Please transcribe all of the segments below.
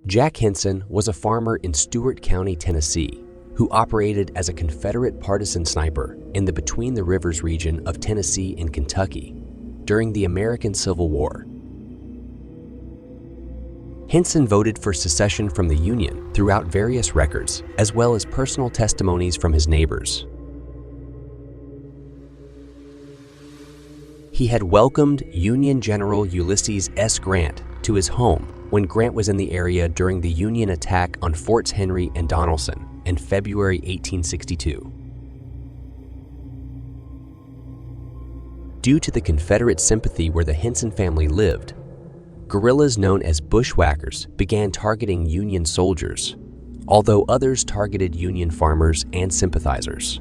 Jack Hinson was a farmer in Stewart County, Tennessee, who operated as a Confederate partisan sniper in the Between the Rivers region of Tennessee and Kentucky during the American Civil War. Hinson voted for secession from the Union throughout various records, as well as personal testimonies from his neighbors. He had welcomed Union General Ulysses S. Grant to his home when Grant was in the area during the Union attack on Forts Henry and Donelson in February 1862. Due to the Confederate sympathy where the Hinson family lived, guerrillas known as bushwhackers began targeting Union soldiers, although others targeted Union farmers and sympathizers.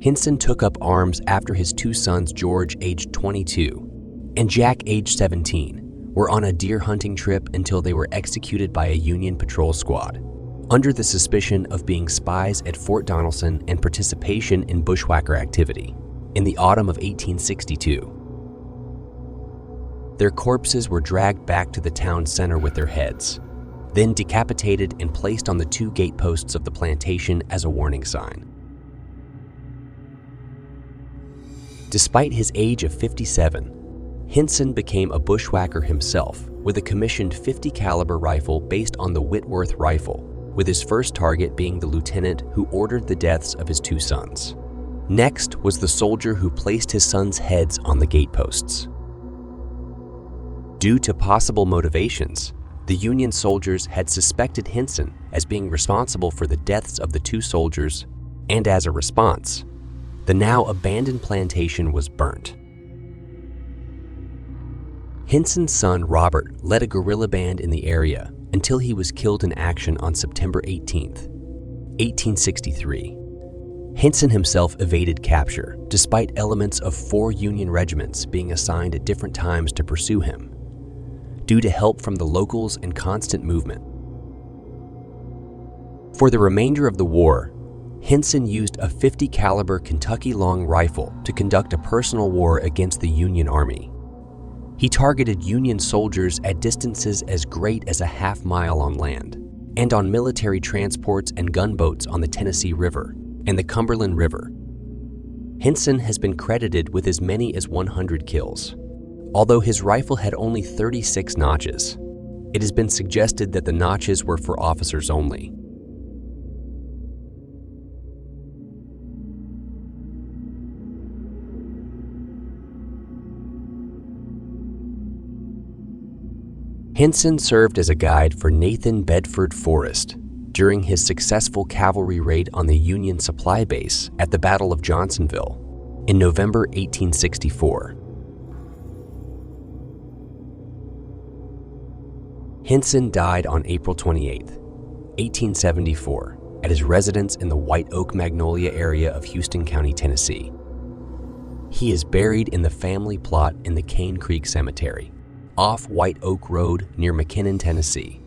Hinson took up arms after his two sons, George, aged 22, and Jack, aged 17, were on a deer hunting trip until they were executed by a Union patrol squad, under the suspicion of being spies at Fort Donelson and participation in bushwhacker activity, in the autumn of 1862. Their corpses were dragged back to the town center with their heads, then decapitated and placed on the two gateposts of the plantation as a warning sign. Despite his age of 57, Hinson became a bushwhacker himself with a commissioned .50 caliber rifle based on the Whitworth rifle, with his first target being the lieutenant who ordered the deaths of his two sons. Next was the soldier who placed his sons' heads on the gateposts. Due to possible motivations, the Union soldiers had suspected Hinson as being responsible for the deaths of the two soldiers, and as a response, the now abandoned plantation was burnt. Hinson's son, Robert, led a guerrilla band in the area until he was killed in action on September 18, 1863. Hinson himself evaded capture, despite elements of 4 Union regiments being assigned at different times to pursue him, due to help from the locals and constant movement. For the remainder of the war, Hinson used a .50 caliber Kentucky long rifle to conduct a personal war against the Union Army. He targeted Union soldiers at distances as great as a half-mile on land, and on military transports and gunboats on the Tennessee River and the Cumberland River. Hinson has been credited with as many as 100 kills. Although his rifle had only 36 notches, it has been suggested that the notches were for officers only. Hinson served as a guide for Nathan Bedford Forrest during his successful cavalry raid on the Union supply base at the Battle of Johnsonville in November 1864. Hinson died on April 28, 1874, at his residence in the White Oak Magnolia area of Houston County, Tennessee. He is buried in the family plot in the Cane Creek Cemetery, off White Oak Road near McKinnon, Tennessee.